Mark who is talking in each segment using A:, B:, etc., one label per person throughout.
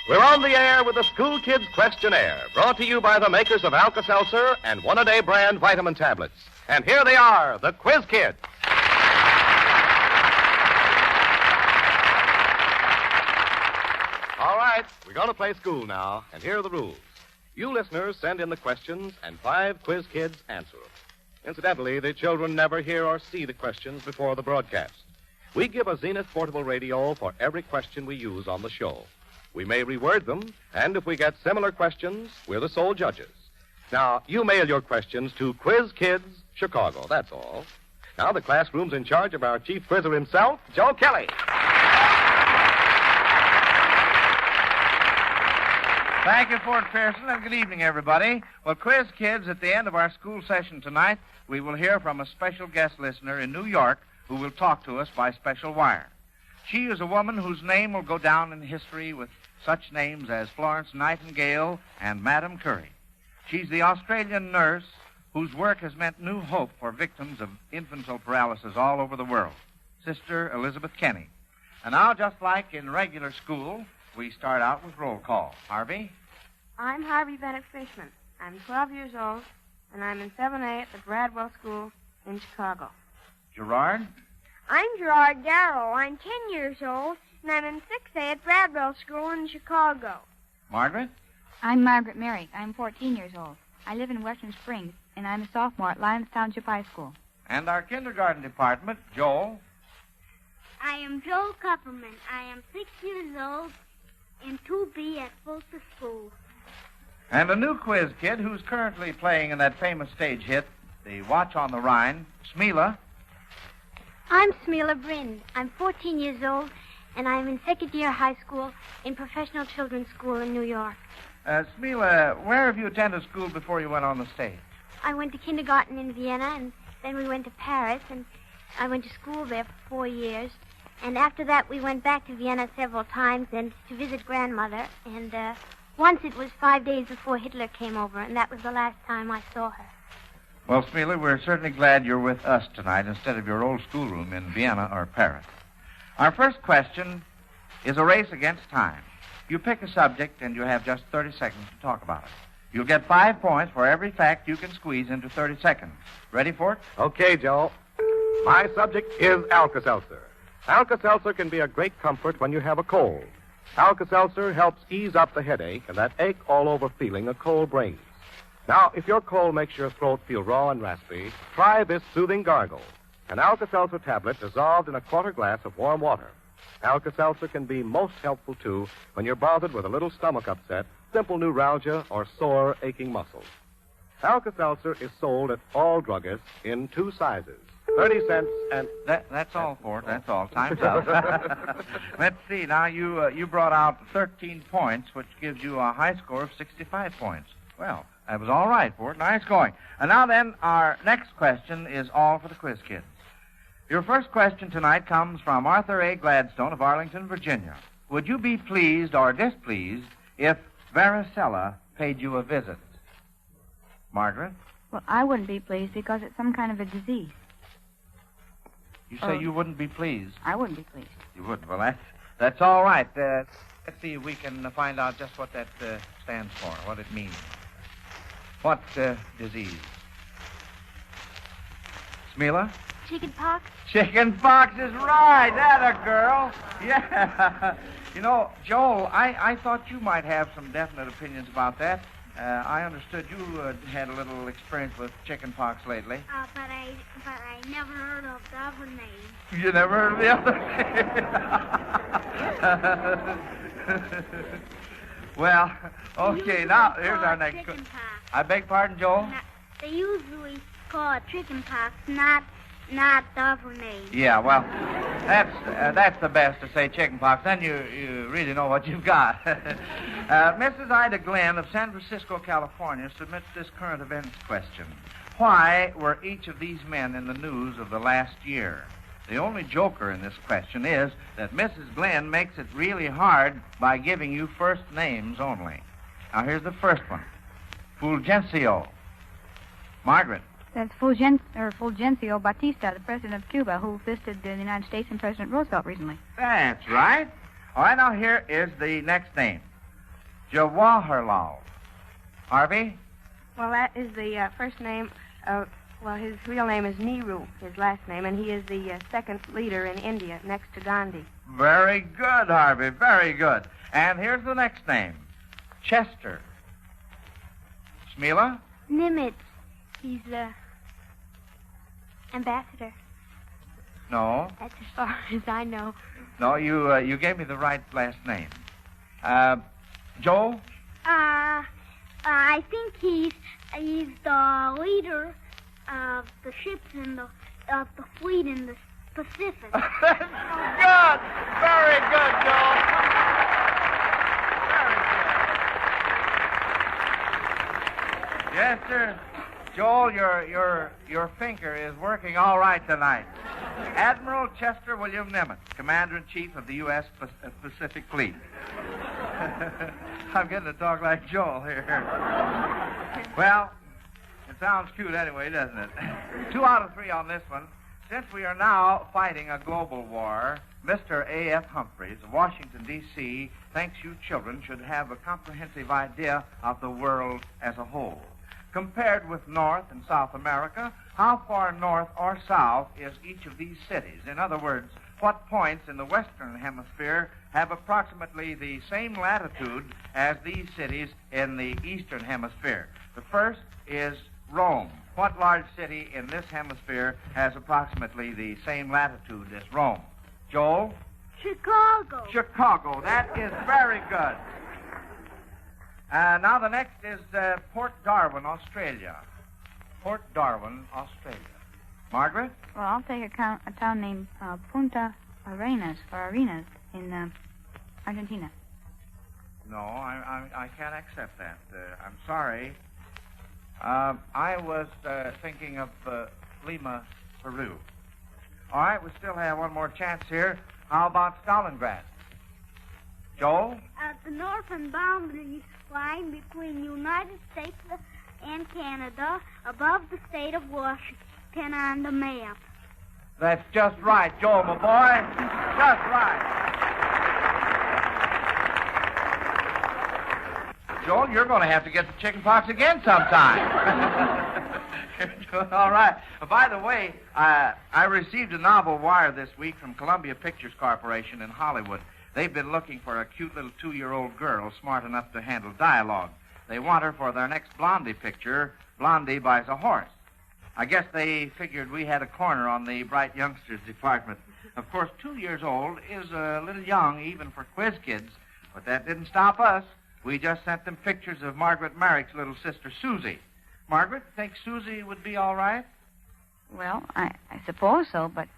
A: We're on the air with the School Kids Questionnaire, brought to you by the makers of Alka-Seltzer and One-A-Day brand vitamin tablets. And here they are, the Quiz Kids. All right, we're going to play school now, and here are the rules. You listeners send in the questions, and 5 Quiz Kids answer them. Incidentally, the children never hear or see the questions before the broadcast. We give a Zenith portable radio for every question we use on the show. We may reword them, and if we get similar questions, we're the sole judges. Now, you mail your questions to Quiz Kids, Chicago, that's all. Now, the classroom's in charge of our chief quizzer himself, Joe Kelly.
B: Thank you, Fort Pearson, and good evening, everybody. Well, Quiz Kids, at the end of our school session tonight, we will hear from a special guest listener in New York who will talk to us by special wire. She is a woman whose name will go down in history with such names as Florence Nightingale and Madame Curie. She's the Australian nurse whose work has meant new hope for victims of infantile paralysis all over the world, Sister Elizabeth Kenny. And now, just like in regular school, we start out with roll call. Harvey?
C: I'm Harvey Bennett Fishman. I'm 12 years old, and I'm in 7A at the Bradwell School in Chicago.
B: Gerard?
D: I'm Gerard Darrow. I'm 10 years old, and I'm in 6A at Bradwell School in Chicago.
B: Margaret?
E: I'm Margaret Merrick. I'm 14 years old. I live in Western Springs, and I'm a sophomore at Lyons Township High School.
B: And our kindergarten department, Joel?
F: I am Joel Kupperman. I am 6 years old in 2B at Fulton School.
B: And a new quiz kid who's currently playing in that famous stage hit, The Watch on the Rhine, Smeela.
F: I'm Smeela Bryn. I'm 14 years old, and I'm in second year high school in Professional Children's School in New York.
B: Smeela, where have you attended school before you went on the stage?
F: I went to kindergarten in Vienna, and then we went to Paris, and I went to school there for 4 years. And after that, we went back to Vienna several times and to visit grandmother. And once it was 5 days before Hitler came over, and that was the last time I saw her.
B: Well, Smeela, we're certainly glad you're with us tonight instead of your old schoolroom in Vienna or Paris. Our first question is a race against time. You pick a subject, and you have just 30 seconds to talk about it. You'll get 5 points for every fact you can squeeze into 30 seconds. Ready for it?
A: Okay, Joe. My subject is Alka-Seltzer. Alka-Seltzer can be a great comfort when you have a cold. Alka-Seltzer helps ease up the headache and that ache all over feeling a cold brings. Now, if your cold makes your throat feel raw and raspy, try this soothing gargle. An Alka-Seltzer tablet dissolved in a quarter glass of warm water. Alka-Seltzer can be most helpful, too, when you're bothered with a little stomach upset, simple neuralgia, or sore, aching muscles. Alka-Seltzer is sold at all druggists in 2 sizes, 30 cents and...
B: That's all, Fort. That's all. Time's up. Let's see. Now, you brought out 13 points, which gives you a high score of 65 points. Well, that was all right, Fort. Nice going. And now, then, our next question is all for the Quiz Kids. Your first question tonight comes from Arthur A. Gladstone of Arlington, Virginia. Would you be pleased or displeased if varicella paid you a visit? Margaret?
E: Well, I wouldn't be pleased because it's some kind of a disease.
B: You say you wouldn't be pleased?
E: I wouldn't be pleased.
B: You wouldn't. Well, that's all right. Let's see if we can find out just what that stands for, what it means. What disease? Smeela?
F: Chicken pox?
B: Chicken pox is right. That a girl. Yeah. You know, Joel, I thought you might have some definite opinions about that. I understood you had a little experience with chicken pox lately.
F: But I never heard of the other name.
B: You never heard of the other name? Well, okay, now here's our next question. I beg pardon, Joel?
F: They usually call it chicken pox, not the other name.
B: Yeah, well, that's the best to say chicken pox. Then you really know what you've got. Mrs. Ida Glenn of San Francisco, California, submits this current events question. Why were each of these men in the news of the last year? The only joker in this question is that Mrs. Glenn makes it really hard by giving you first names only. Now, here's the first one. Fulgencio. Margaret.
E: That's Fulgencio Batista, the president of Cuba, who visited the United States and President Roosevelt recently.
B: That's right. All right, now here is the next name. Jawaharlal. Harvey?
C: Well, that is the first name of... Well, his real name is Nehru, his last name, and he is the second leader in India, next to Gandhi.
B: Very good, Harvey. Very good. And here's the next name. Chester. Smila?
F: Nimitz. He's ambassador.
B: No.
F: That's as far as I know.
B: No, you gave me the right last name. Joe?
D: I think he's the leader of the ships in the fleet in the Pacific.
B: Good. Very good, Joe. Very good. Yes, sir. Joel, your finger is working all right tonight. Admiral Chester William Nimitz, Commander-in-Chief of the U.S. Pacific Fleet. I'm getting to talk like Joel here. Well, it sounds cute anyway, doesn't it? 2 out of 3 on this one. Since we are now fighting a global war, Mr. A.F. Humphreys of Washington, D.C., thinks you children should have a comprehensive idea of the world as a whole. Compared with North and South America, how far north or south is each of these cities? In other words, what points in the Western Hemisphere have approximately the same latitude as these cities in the Eastern Hemisphere? The first is Rome. What large city in this hemisphere has approximately the same latitude as Rome? Joel?
D: Chicago.
B: Chicago. That is very good. Now the next is Port Darwin, Australia. Port Darwin, Australia. Margaret?
E: Well, I'll take a town named Punta Arenas, or Arenas, in Argentina.
B: No, I can't accept that. I'm sorry. I was thinking of Lima, Peru. All right, we still have one more chance here. How about Stalingrad? Joel?
D: The northern boundary line between the United States and Canada above the state of Washington on the map.
B: That's just right, Joel, my boy. Just right. Joel, you're going to have to get the chicken pox again sometime. You're doing all right. By the way, I received a novel wire this week from Columbia Pictures Corporation in Hollywood. They've been looking for a cute little 2-year-old girl smart enough to handle dialogue. They want her for their next Blondie picture, Blondie Buys a Horse. I guess they figured we had a corner on the bright youngsters department. Of course, 2 years old is a little young even for quiz kids, but that didn't stop us. We just sent them pictures of Margaret Merrick's little sister, Susie. Margaret, think Susie would be all right?
E: Well, I suppose so, but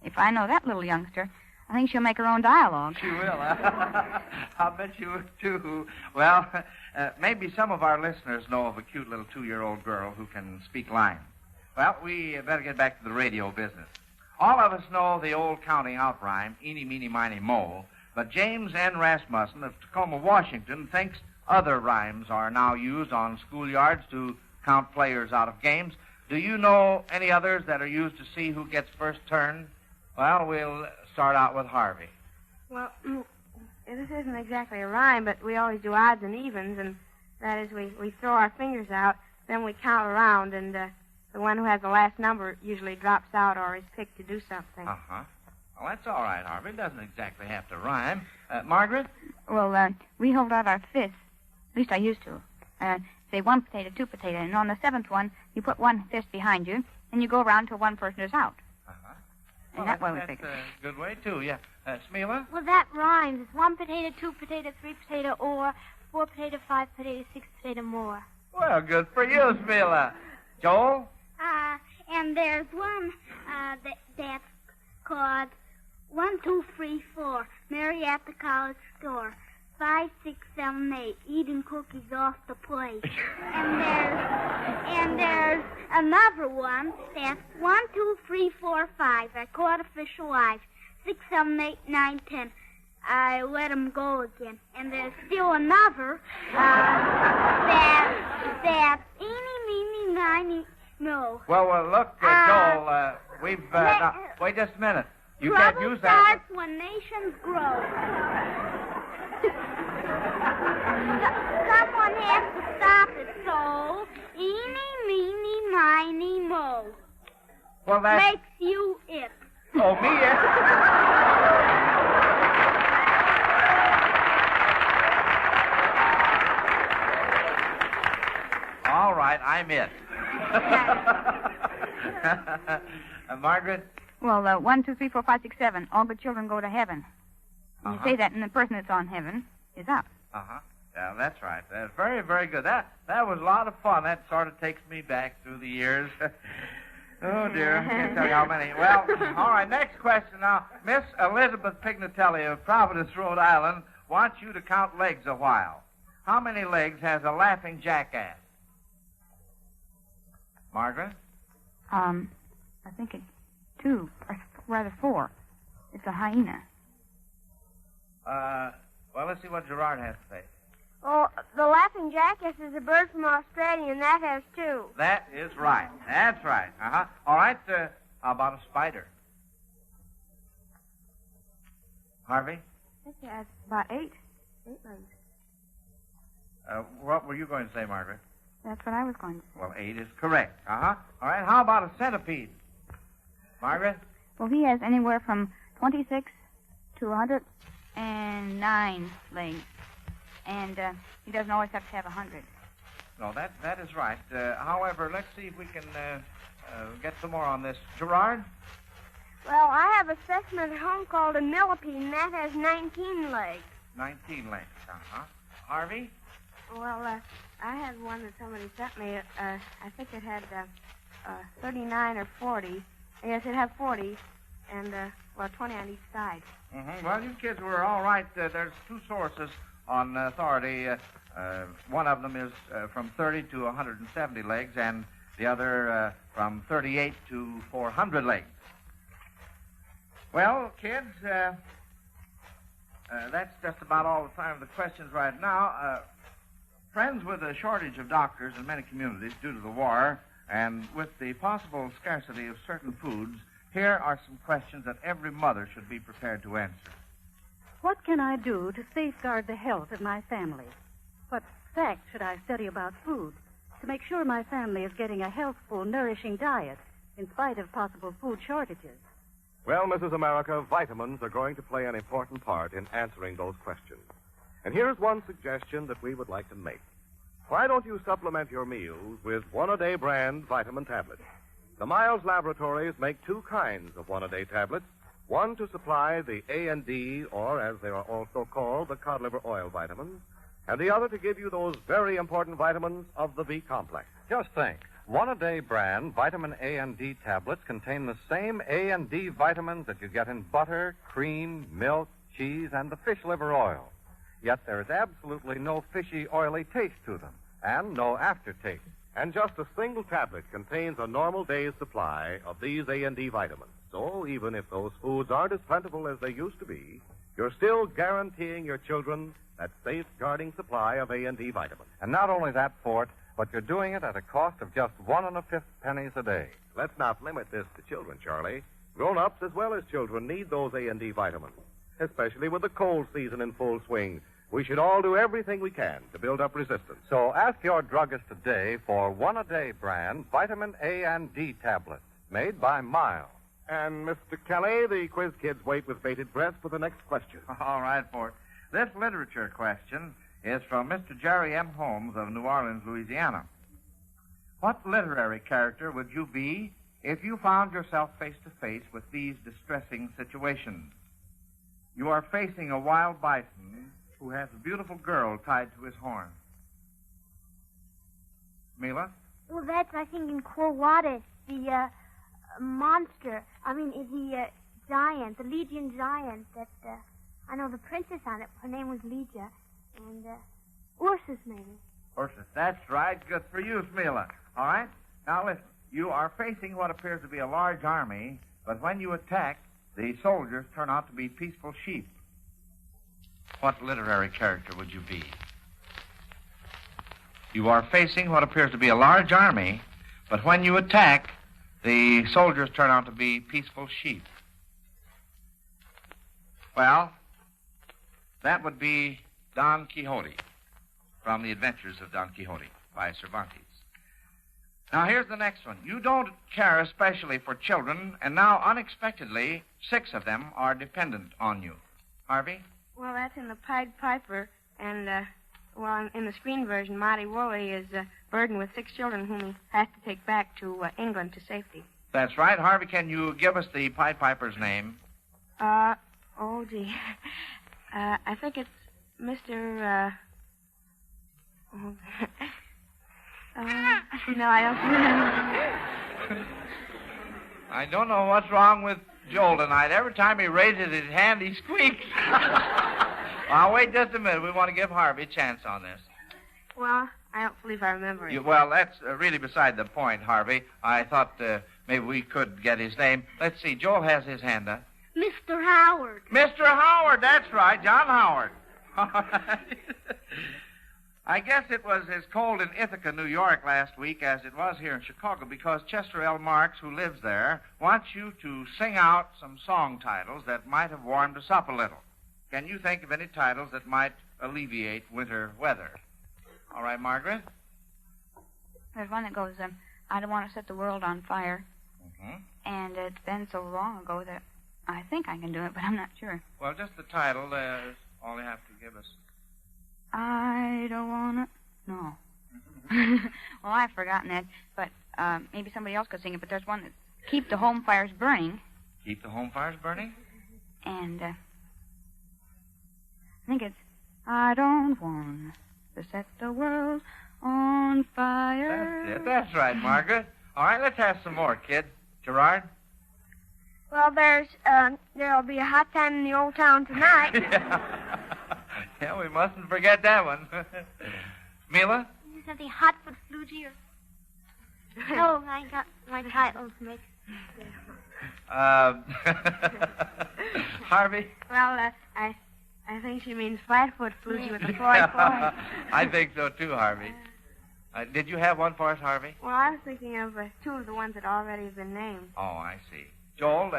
E: if I know that little youngster, I think she'll make her own dialogue.
B: She will, huh? I'll bet you would, too. Well, maybe some of our listeners know of a cute little 2-year-old girl who can speak lines. Well, we better get back to the radio business. All of us know the old counting out rhyme, eeny, meeny, miny, mo, but James N. Rasmussen of Tacoma, Washington, thinks other rhymes are now used on schoolyards to count players out of games. Do you know any others that are used to see who gets first turn? Well, we'll start out with Harvey.
C: Well, this isn't exactly a rhyme, but we always do odds and evens, and that is we throw our fingers out, then we count around, and the one who has the last number usually drops out or is picked to do something.
B: Uh-huh. Well, that's all right, Harvey. It doesn't exactly have to rhyme. Margaret?
E: Well, we hold out our fists. At least I used to. Say 1 potato, 2 potato, and on the 7th one, you put one fist behind you, and you go around till one person is out.
B: Uh-huh.
E: And that way we figure.
B: That's a good way, too, yeah. Smila?
F: Well, that rhymes. It's 1 potato, 2 potato, 3 potato, or 4 potato, 5 potato, 6 potato more.
B: Well, good for you, Smila. Joel?
D: And there's one that's called 1, 2, 3, 4. Mary at the college store. 5, 6, 7, 8. Eating cookies off the plate. and there's another one that's 1, 2, 3, 4, 5. I caught a fish alive. 6, 7, 8, 9, 10. I let him go again. And there's still another that's eeny, meeny, miny. No.
B: Well, look, Joel, we've... wait just a minute. You can't use that.
D: Trouble starts when nations grow. Someone has to stop it, so eeny, meeny, miny, mo.
B: Well, that
D: Makes you it.
B: Oh, me, it? All right, I'm it. Margaret?
E: Well, 1, 2, 3, 4, 5, 6, 7. All the children go to heaven. You say that, and the person that's on heaven is up.
B: Uh-huh. Yeah, that's right. That's very, very good. That was a lot of fun. That sort of takes me back through the years. Oh, dear. I can't tell you how many. Well, all right, next question now. Miss Elizabeth Pignatelli of Providence, Rhode Island, wants you to count legs a while. How many legs has a laughing jackass? Margaret?
E: I think it's 2, or rather 4. It's a hyena.
B: Well, let's see what Gerard has to say.
C: Oh, the laughing jackass is a bird from Australia, and that has 2.
B: That is right. That's right. Uh-huh. All right, how about a spider? Harvey?
C: I think it has about 8. 8 legs.
B: What were you going to say, Margaret?
E: That's what I was going to say.
B: Well, 8 is correct. Uh-huh. All right, how about a centipede? Margaret?
E: Well, he has anywhere from 26 to 109 legs. And he doesn't always have to have 100.
B: No, that is right. However, let's see if we can get some more on this. Gerard?
C: Well, I have a specimen at home called a millipede, and that has 19 legs.
B: 19 legs. Uh-huh. Harvey?
C: Well, I had one that somebody sent me. I think it had 39 or 40. Yes, it had 40, and, 20 on each side.
B: Mm-hmm. Well, you kids were all right. There's 2 sources on authority. One of them is from 30 to 170 legs, and the other from 38 to 400 legs. Well, kids, that's just about all the time for the questions right now. Friends, with a shortage of doctors in many communities due to the war, and with the possible scarcity of certain foods, here are some questions that every mother should be prepared to answer.
G: What can I do to safeguard the health of my family? What facts should I study about food to make sure my family is getting a healthful, nourishing diet in spite of possible food shortages?
A: Well, Mrs. America, vitamins are going to play an important part in answering those questions. And here's one suggestion that we would like to make. Why don't you supplement your meals with one-a-day brand vitamin tablets? The Miles Laboratories make 2 kinds of one-a-day tablets. One to supply the A&D, or as they are also called, the cod liver oil vitamins, and the other to give you those very important vitamins of the B complex.
H: Just think. One-a-day brand vitamin A and D tablets contain the same A and D vitamins that you get in butter, cream, milk, cheese, and the fish liver oil. Yet there is absolutely no fishy, oily taste to them, and no aftertaste.
A: And just a single tablet contains a normal day's supply of these A&D vitamins. So even if those foods aren't as plentiful as they used to be, you're still guaranteeing your children that safeguarding supply of A&D vitamins.
H: And not only that, Fort, but you're doing it at a cost of just 1 1/5 pennies a day.
A: Let's not limit this to children, Charlie. Grown-ups as well as children need those A&D vitamins, especially with the cold season in full swing. We should all do everything we can to build up resistance.
H: So ask your druggist today for one-a-day brand vitamin A and D tablets made by Miles.
A: And, Mr. Kelly, the quiz kids wait with bated breath for the next question.
B: All right, Fort. This literature question is from Mr. Jerry M. Holmes of New Orleans, Louisiana. What literary character would you be if you found yourself face-to-face with these distressing situations? You are facing a wild bison who has a beautiful girl tied to his horn. Mila?
D: Well, that's, I think, in Cold Water, the monster. I mean, the giant, the Legion giant that, I know the princess on it. Her name was Legia. And, Ursus, maybe.
B: Ursus, that's right. Good for you, Mila. All right? Now, listen. You are facing what appears to be a large army, but when you attack, the soldiers turn out to be peaceful sheep. What literary character would you be? You are facing what appears to be a large army, but when you attack, the soldiers turn out to be peaceful sheep. Well, that would be Don Quixote, from The Adventures of Don Quixote by Cervantes. Now, here's the next one. You don't care especially for children, and now, unexpectedly, 6 of them are dependent on you. Harvey?
C: Well, that's in the Pied Piper, and, in the screen version, Marty Woolley is burdened with 6 children whom he has to take back to England to safety.
B: That's right. Harvey, can you give us the Pied Piper's name?
C: I think it's Mr. No, I don't remember.
B: I don't know what's wrong with Joel tonight. Every time he raises his hand, he squeaks. Well, wait just a minute. We want to give Harvey a chance on this.
C: Well, I don't believe I remember it.
B: Well, that's really beside the point, Harvey. I thought maybe we could get his name. Let's see. Joel has his hand up.
D: Mr. Howard.
B: Mr. Howard, that's right. John Howard. I guess it was as cold in Ithaca, New York last week as it was here in Chicago because Chester L. Marks, who lives there, wants you to sing out some song titles that might have warmed us up a little. Can you think of any titles that might alleviate winter weather? All right, Margaret?
E: There's one that goes, I don't want to set the world on fire.
B: Mm-hmm.
E: And it's been so long ago that I think I can do it, but I'm not sure.
B: Well, just the title is all you have to give us.
E: I don't want to... No. Well, I've forgotten that, but maybe somebody else could sing it, but there's one that Keep the Home Fires Burning.
B: Keep the Home Fires Burning?
E: And I think it's I don't want to set the world on fire.
B: That's it. That's right, Margaret. All right, let's have some more, kid. Gerard?
F: Well, there'll be a hot time in the old town tonight.
B: Yeah, we mustn't forget that one. Mila?
D: Something hot foot flugy or... No, I ain't got my titles mixed.
B: Harvey?
C: Well, I think she means Flatfoot Flugy with a 44.
B: I think so, too, Harvey. Did you have one for us, Harvey?
C: Well, I was thinking of 2 of the ones that already have been named.
B: Oh, I see. Joel,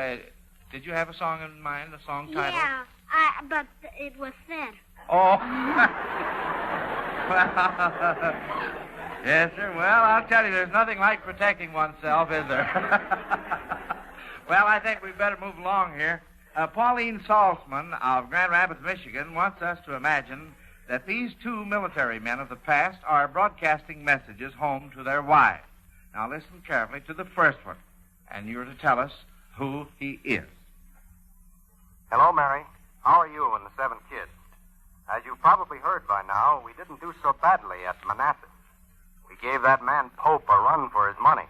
B: did you have a song in mind, a song title?
D: Yeah, but it was said.
B: Oh. Yes, sir. Well, I'll tell you, there's nothing like protecting oneself, is there? Well, I think we'd better move along here. Pauline Salzman of Grand Rapids, Michigan, wants us to imagine that these 2 military men of the past are broadcasting messages home to their wives. Now, listen carefully to the first one, and you're to tell us who he is.
I: Hello, Mary. How are you and the 7 kids? As you've probably heard by now, we didn't do so badly at Manassas. We gave that man Pope a run for his money.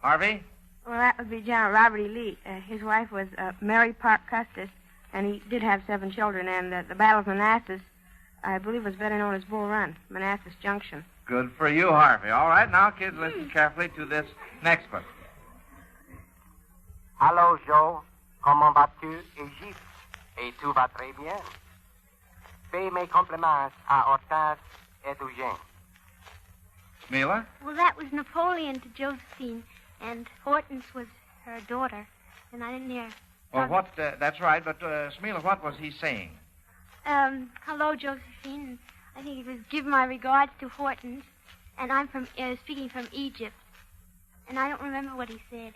B: Harvey?
C: Well, that would be General Robert E. Lee. His wife was Mary Park Custis, and he did have 7 children. And the Battle of Manassas, I believe, was better known as Bull Run, Manassas Junction.
B: Good for you, Harvey. All right, now, kids, listen carefully to this next one.
I: Allô, Joe. Comment vas-tu, Égypte? Et tout va très bien. Fais mes compliments à Hortense et Eugène.
B: Mila?
D: Well, that was Napoleon to Josephine, and Hortense was her daughter, and I didn't hear.
B: Well, that's right, but, Smila, what was he saying?
D: Hello, Josephine. I think it was give my regards to Hortense, and I'm speaking from Egypt, and I don't remember what he said.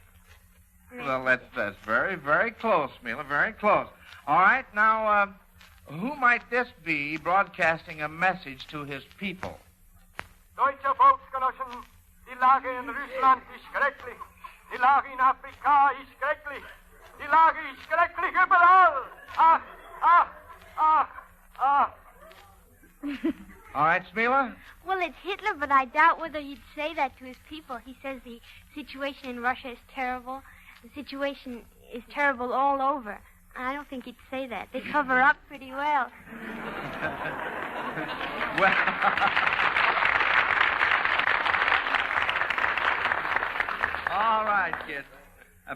B: Well, that's very, very close, Mila, very close. All right, now, who might this be broadcasting a message to his people?
I: Deutsche Volksgenossen, die Lage in Russland ist schrecklich. Die Lage in Afrika ist schrecklich. Die Lage ist schrecklich überall. Ach, ach, ach, ach.
B: All right, Smila?
D: Well, it's Hitler, but I doubt whether he'd say that to his people. He says the situation in Russia is terrible. The situation is terrible all over. I don't think he'd say that. They cover up pretty well.
B: Well... All right, kids.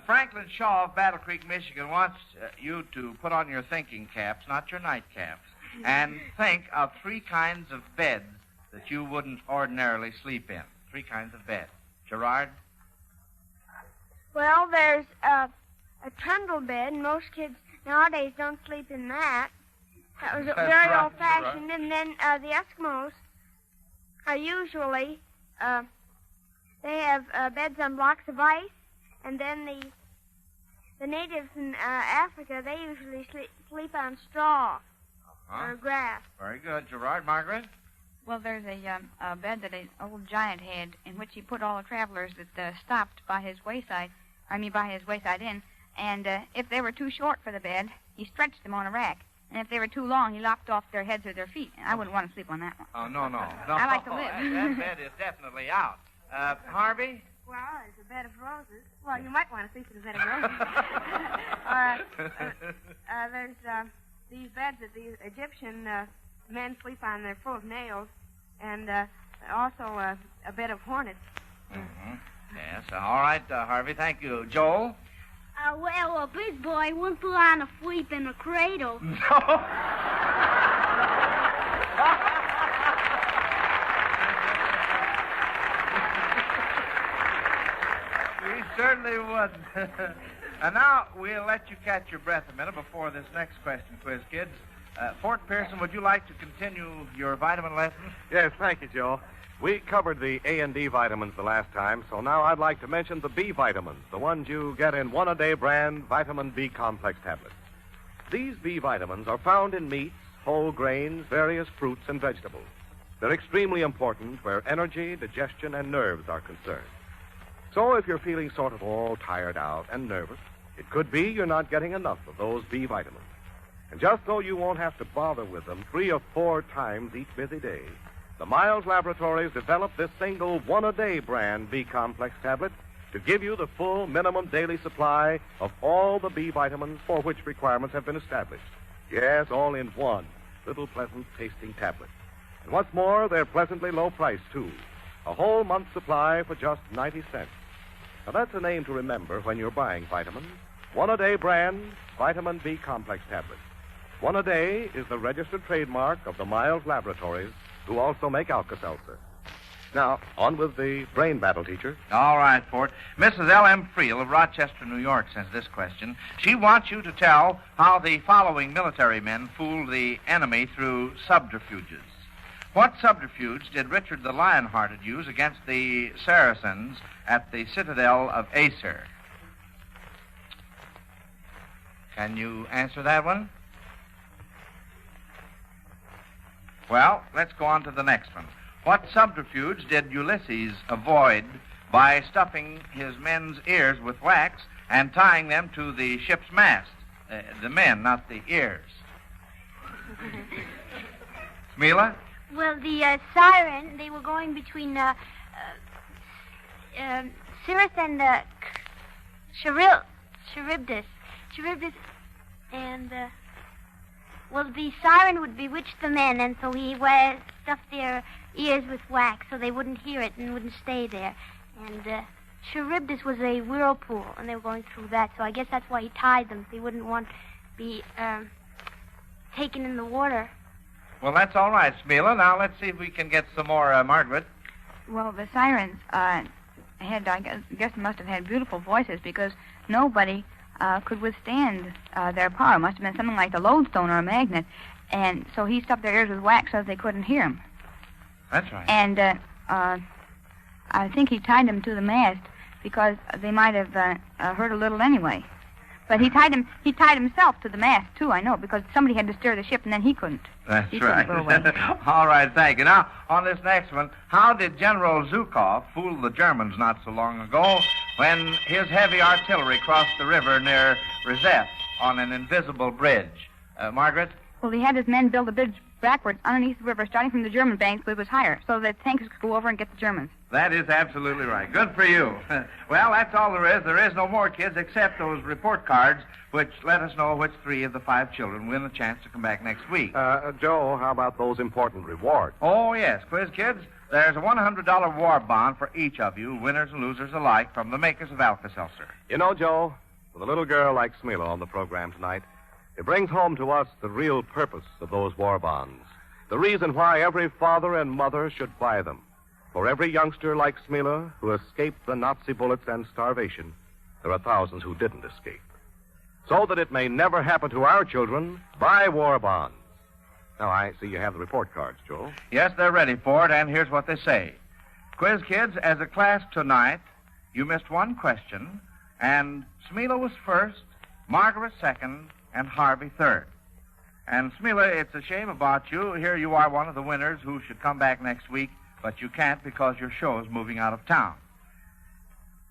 B: Franklin Shaw of Battle Creek, Michigan wants you to put on your thinking caps, not your nightcaps, and think of 3 kinds of beds that you wouldn't ordinarily sleep in. 3 kinds of beds. Gerard?
F: Well, there's a trundle bed, and most kids nowadays don't sleep in that.
C: That was
B: That's
C: very
B: right,
C: old-fashioned. And then the Eskimos are usually, they have beds on blocks of ice, and then the natives in Africa, they usually sleep on straw or grass.
B: Very good. Gerard, Margaret?
E: Well, there's a bed that an old giant had in which he put all the travelers that stopped by his wayside inn. And if they were too short for the bed, he stretched them on a rack. And if they were too long, he lopped off their heads or their feet. I wouldn't want to sleep on that one.
B: Oh, no.
E: I like to live.
B: That bed is definitely out. Harvey?
C: Well, there's a bed of roses. Well, you might want to sleep in a bed of roses. There's these beds that the Egyptian men sleep on. They're full of nails. And also a bed of hornets.
B: Mm-hmm. Yes. All right, Harvey. Thank you. Joel?
D: Well, a big boy once put on a sleep in a cradle.
B: No. He certainly would. And now we'll let you catch your breath a minute before this next question, Quiz Kids. Fort Pearson, would you like to continue your vitamin lesson?
A: Yes, thank you, Joe. We covered the A and D vitamins the last time, so now I'd like to mention the B vitamins, the ones you get in one-a-day brand vitamin B complex tablets. These B vitamins are found in meats, whole grains, various fruits, and vegetables. They're extremely important where energy, digestion, and nerves are concerned. So if you're feeling sort of all tired out and nervous, it could be you're not getting enough of those B vitamins. And just so you won't have to bother with them 3 or 4 times each busy day, the Miles Laboratories developed this single one-a-day brand B-complex tablet to give you the full minimum daily supply of all the B vitamins for which requirements have been established. Yes, all in one little pleasant-tasting tablet. And what's more, they're pleasantly low priced, too. A whole month's supply for just 90 cents. Now, that's a name to remember when you're buying vitamins. One-a-day brand vitamin B-complex tablet. One-a-day is the registered trademark of the Miles Laboratories, who also make Alka-Seltzer. Now, on with the brain battle, teacher.
B: All right, Fort. Mrs. L.M. Friel of Rochester, New York, sends this question. She wants you to tell how the following military men fooled the enemy through subterfuges. What subterfuge did Richard the Lionhearted use against the Saracens at the citadel of Acer? Can you answer that one? Well, let's go on to the next one. What subterfuge did Ulysses avoid by stuffing his men's ears with wax and tying them to the ship's mast? The men, not the ears. Smila?
F: Well, the siren, they were going between Cirrus and Charybdis. Charybdis and... Well, the siren would bewitch the men, and so he stuffed their ears with wax so they wouldn't hear it and wouldn't stay there. And Charybdis was a whirlpool, and they were going through that, so I guess that's why he tied them, so he wouldn't want to be taken in the water.
B: Well, that's all right, Smila. Now let's see if we can get some more, Margaret.
E: Well, the sirens I guess must have had beautiful voices because nobody could withstand their power. It must have been something like the lodestone or a magnet. And so he stuffed their ears with wax so they couldn't hear him.
B: That's right.
E: And I think he tied them to the mast because they might have heard a little anyway. But he tied himself to the mast, too, I know, because somebody had to steer the ship, and then he couldn't.
B: That's right. All right, thank you. Now, on this next one, how did General Zhukov fool the Germans not so long ago when his heavy artillery crossed the river near Rzhev on an invisible bridge? Margaret?
E: Well, he had his men build a bridge backwards underneath the river, starting from the German banks, but it was higher, so that tanks could go over and get the Germans.
B: That is absolutely right. Good for you. Well, that's all there is. There is no more, kids, except those report cards, which let us know which 3 of the 5 children win a chance to come back next week.
A: Joe, how about those important rewards?
B: Oh, yes. Quiz Kids, there's a $100 war bond for each of you, winners and losers alike, from the makers of Alka-Seltzer.
A: You know, Joe, with a little girl like Smila on the program tonight, it brings home to us the real purpose of those war bonds, the reason why every father and mother should buy them. For every youngster like Smila who escaped the Nazi bullets and starvation, there are thousands who didn't escape. So that it may never happen to our children, buy war bonds. Now, I see you have the report cards, Joel.
B: Yes, they're ready for it, and here's what they say. Quiz Kids, as a class tonight, you missed one question, and Smila was first, Margaret second, and Harvey third. And Smila, it's a shame about you. Here you are, one of the winners who should come back next week, but you can't because your show is moving out of town.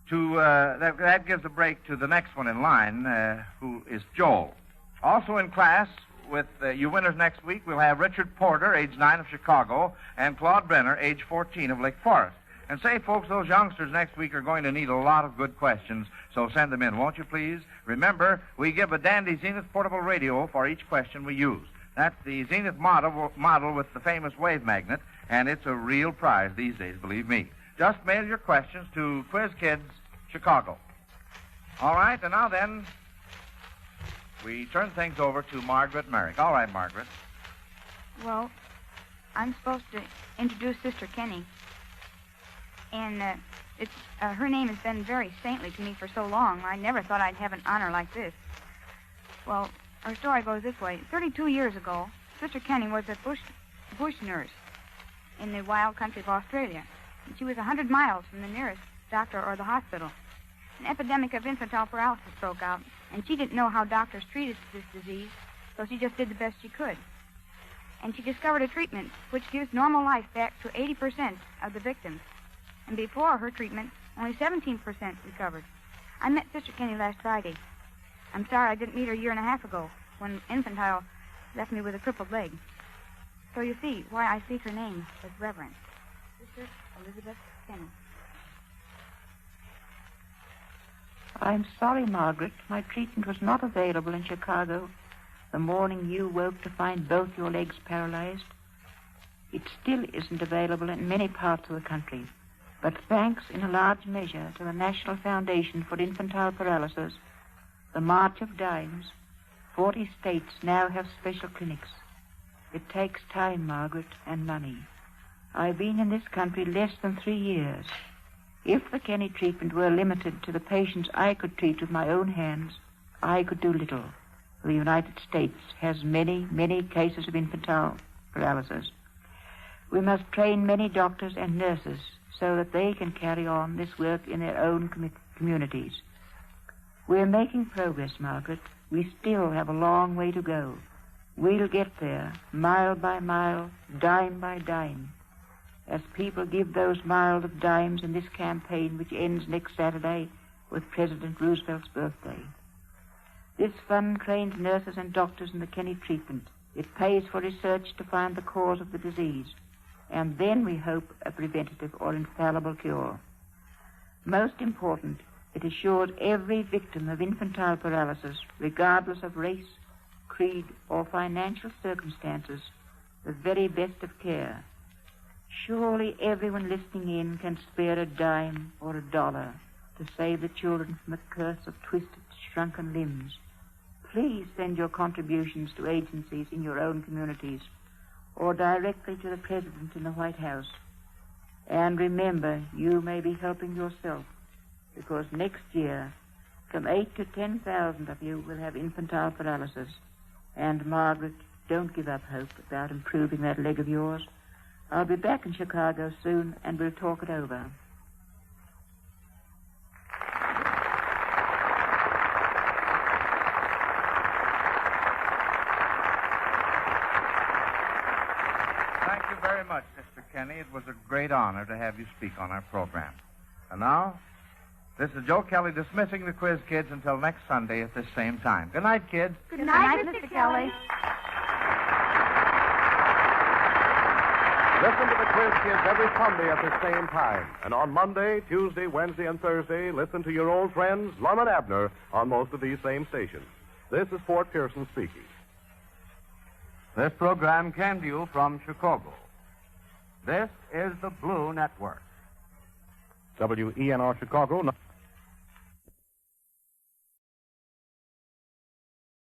B: That gives a break to the next one in line, who is Joel. Also in class with you winners next week, we'll have Richard Porter, age 9 of Chicago, and Claude Brenner, age 14 of Lake Forest. And say, folks, those youngsters next week are going to need a lot of good questions, so send them in, won't you, please? Remember, we give a dandy Zenith portable radio for each question we use. That's the Zenith model with the famous wave magnet, and it's a real prize these days, believe me. Just mail your questions to Quiz Kids, Chicago. All right, and now then, we turn things over to Margaret Merrick. All right, Margaret.
E: Well, I'm supposed to introduce Sister Kenny. And her name has been very saintly to me for so long. I never thought I'd have an honor like this. Well, her story goes this way. 32 years ago, Sister Kenny was a bush nurse in the wild country of Australia. And she was 100 miles from the nearest doctor or the hospital. An epidemic of infantile paralysis broke out, and she didn't know how doctors treated this disease, so she just did the best she could. And she discovered a treatment which gives normal life back to 80% of the victims. And before her treatment, only 17% recovered. I met Sister Kenny last Friday. I'm sorry I didn't meet her a year and a half ago, when infantile left me with a crippled leg. So you see why I speak her name with reverence. Sister Elizabeth Kenny.
J: I'm sorry, Margaret. My treatment was not available in Chicago the morning you woke to find both your legs paralyzed. It still isn't available in many parts of the country. But thanks in a large measure to the National Foundation for Infantile Paralysis, the March of Dimes, 40 states now have special clinics. It takes time, Margaret, and money. I've been in this country less than 3 years. If the Kenny treatment were limited to the patients I could treat with my own hands, I could do little. The United States has many, many cases of infantile paralysis. We must train many doctors and nurses so that they can carry on this work in their own communities. We're making progress, Margaret. We still have a long way to go. We'll get there, mile by mile, dime by dime, as people give those miles of dimes in this campaign which ends next Saturday with President Roosevelt's birthday. This fund trains nurses and doctors in the Kenny treatment. It pays for research to find the cause of the disease. And then we hope a preventative or infallible cure. Most important, it assures every victim of infantile paralysis, regardless of race, creed, or financial circumstances, the very best of care. Surely everyone listening in can spare a dime or a dollar to save the children from the curse of twisted, shrunken limbs. Please send your contributions to agencies in your own communities, or directly to the President in the White House. And remember, you may be helping yourself, because next year, from 8 to 10,000 of you will have infantile paralysis. And, Margaret, don't give up hope about improving that leg of yours. I'll be back in Chicago soon, and we'll talk it over.
B: Much, Sister Kenny. It was a great honor to have you speak on our program. And now, this is Joe Kelly dismissing the Quiz Kids until next Sunday at this same time. Good night, kids.
C: Good night, Mr. Kelly.
A: Listen to the Quiz Kids every Sunday at the same time. And on Monday, Tuesday, Wednesday, and Thursday, listen to your old friends, Lum and Abner, on most of these same stations. This is Fort Pearson speaking.
B: This program came to you from Chicago. This is the Blue Network.
A: WENR Chicago.